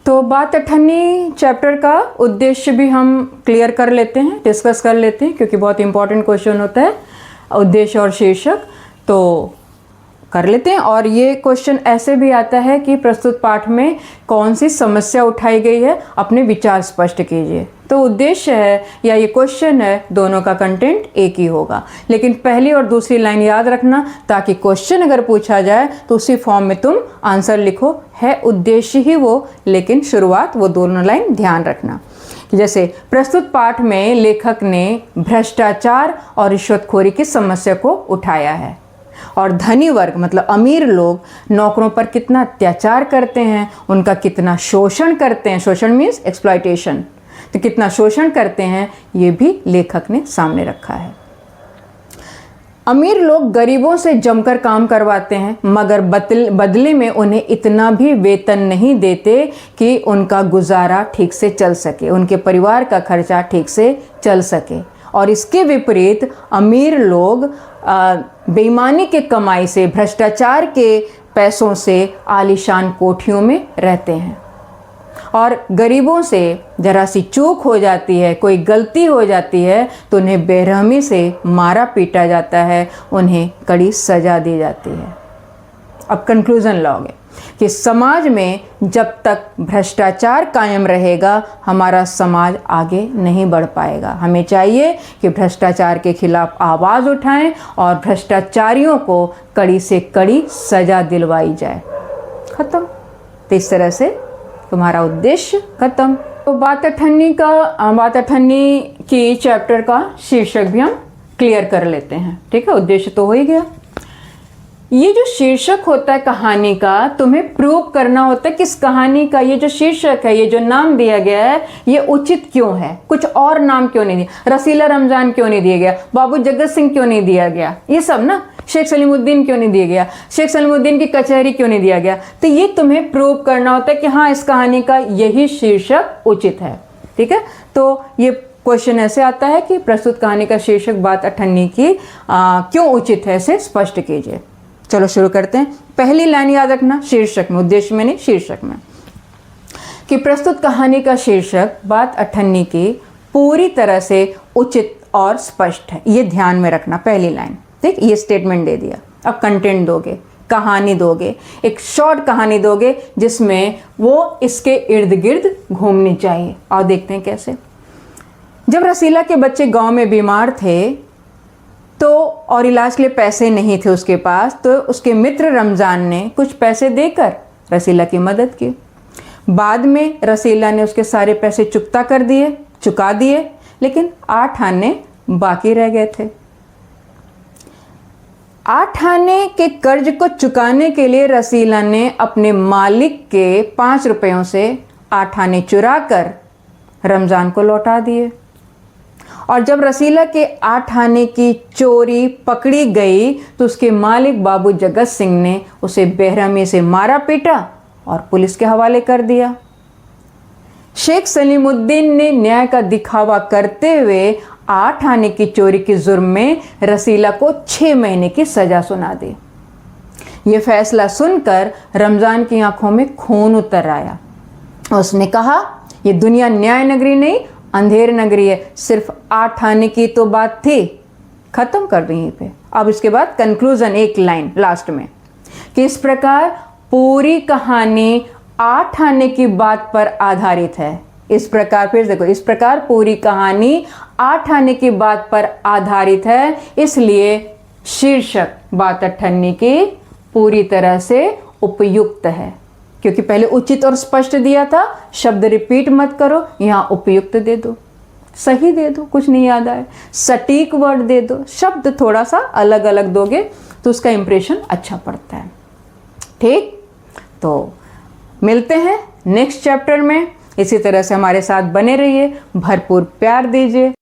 तो बात अठन्नी चैप्टर का उद्देश्य भी हम क्लियर कर लेते हैं, डिस्कस कर लेते हैं, क्योंकि बहुत इंपॉर्टेंट क्वेश्चन होता है उद्देश्य और शीर्षक, तो कर लेते हैं। और ये क्वेश्चन ऐसे भी आता है कि प्रस्तुत पाठ में कौन सी समस्या उठाई गई है, अपने विचार स्पष्ट कीजिए। तो उद्देश्य है या ये क्वेश्चन है, दोनों का कंटेंट एक ही होगा, लेकिन पहली और दूसरी लाइन याद रखना, ताकि क्वेश्चन अगर पूछा जाए तो उसी फॉर्म में तुम आंसर लिखो। है उद्देश्य ही वो, लेकिन शुरुआत वो दोनों लाइन ध्यान रखना। जैसे प्रस्तुत पाठ में लेखक ने भ्रष्टाचार और रिश्वतखोरी की समस्या को उठाया है, और धनी वर्ग मतलब अमीर लोग नौकरों पर कितना अत्याचार करते हैं, उनका कितना शोषण करते हैं, शोषण मीन्स एक्सप्लॉयटेशन, तो कितना शोषण करते हैं ये भी लेखक ने सामने रखा है। अमीर लोग गरीबों से जमकर काम करवाते हैं, मगर बदले में उन्हें इतना भी वेतन नहीं देते कि उनका गुजारा ठीक से चल सके, उनके परिवार का खर्चा ठीक से चल सके। और इसके विपरीत अमीर लोग बेईमानी के कमाई से, भ्रष्टाचार के पैसों से आलीशान कोठियों में रहते हैं, और गरीबों से जरा सी चूक हो जाती है, कोई गलती हो जाती है तो उन्हें बेरहमी से मारा पीटा जाता है, उन्हें कड़ी सजा दी जाती है। अब कंक्लूजन लाओगे कि समाज में जब तक भ्रष्टाचार कायम रहेगा, हमारा समाज आगे नहीं बढ़ पाएगा। हमें चाहिए कि भ्रष्टाचार के खिलाफ आवाज़ उठाएं और भ्रष्टाचारियों को कड़ी से कड़ी सजा दिलवाई जाए। खत्म। तो इस तरह से तुम्हारा उद्देश्य खत्म। तो बात अठन्नी की चैप्टर का शीर्षक भी हम क्लियर कर लेते हैं। ठीक है, उद्देश्य तो हो ही गया। ये जो शीर्षक होता है कहानी का, तुम्हें प्रूव करना होता है कि इस कहानी का ये जो शीर्षक है, ये जो नाम दिया गया है, ये उचित क्यों है, कुछ और नाम क्यों नहीं दिया, रसीला रमजान क्यों नहीं दिया गया, बाबू जगत सिंह क्यों नहीं दिया गया, ये सब ना, शेख सलीमुद्दीन क्यों नहीं दिया गया, शेख सलीमुद्दीन की कचहरी क्यों नहीं दिया गया। तो ये तुम्हें प्रूव करना होता है कि हाँ, इस कहानी का यही शीर्षक उचित है। ठीक है, तो ये क्वेश्चन ऐसे आता है कि प्रस्तुत कहानी का शीर्षक बात अठन्नी की क्यों उचित है, इसे स्पष्ट कीजिए। चलो शुरू करते हैं। पहली लाइन याद रखना, शीर्षक में, उद्देश्य में नहीं, शीर्षक में, कि प्रस्तुत कहानी का शीर्षक बात अठन्नी की पूरी तरह से उचित और स्पष्ट है, ये ध्यान में रखना। पहली लाइन, ठीक, ये स्टेटमेंट दे दिया। अब कंटेंट दोगे, कहानी दोगे, एक शॉर्ट कहानी दोगे जिसमें वो इसके इर्द गिर्द घूमनी चाहिए। और देखते हैं कैसे। जब रसीला के बच्चे गांव में बीमार थे तो और इलाज के लिए पैसे नहीं थे उसके पास, तो उसके मित्र रमज़ान ने कुछ पैसे देकर रसीला की मदद की। बाद में रसीला ने उसके सारे पैसे चुका दिए, लेकिन 8 आने बाकी रह गए थे। 8 आने के कर्ज को चुकाने के लिए रसीला ने अपने मालिक के 5 रुपयों से 8 आने चुरा कर रमज़ान को लौटा दिए। और जब रसीला के 8 आने की चोरी पकड़ी गई तो उसके मालिक बाबू जगत सिंह ने उसे बेरहमी से मारा पीटा और पुलिस के हवाले कर दिया। शेख सलीमुद्दीन ने न्याय का दिखावा करते हुए 8 आने की चोरी के जुर्म में रसीला को 6 महीने की सजा सुना दी। ये फैसला सुनकर रमज़ान की आंखों में खून उतर आया। उसने कहा, ये दुनिया न्याय नगरी नहीं, अंधेर नगरी है। सिर्फ 8 आने की तो बात थी, खत्म कर दी यहीं पे। अब इसके बाद कंक्लूजन, एक लाइन लास्ट में, कि इस प्रकार पूरी कहानी 8 आने की बात पर आधारित है। इस प्रकार, फिर देखो, इस प्रकार पूरी कहानी 8 आने की बात पर आधारित है, इसलिए शीर्षक बात अठन्नी की पूरी तरह से उपयुक्त है। क्योंकि पहले उचित और स्पष्ट दिया था, शब्द रिपीट मत करो, यहाँ उपयुक्त दे दो, सही दे दो, कुछ नहीं याद आए, सटीक वर्ड दे दो, शब्द थोड़ा सा अलग अलग दोगे तो उसका इंप्रेशन अच्छा पड़ता है। ठीक, तो मिलते हैं नेक्स्ट चैप्टर में। इसी तरह से हमारे साथ बने रहिए, भरपूर प्यार दीजिए।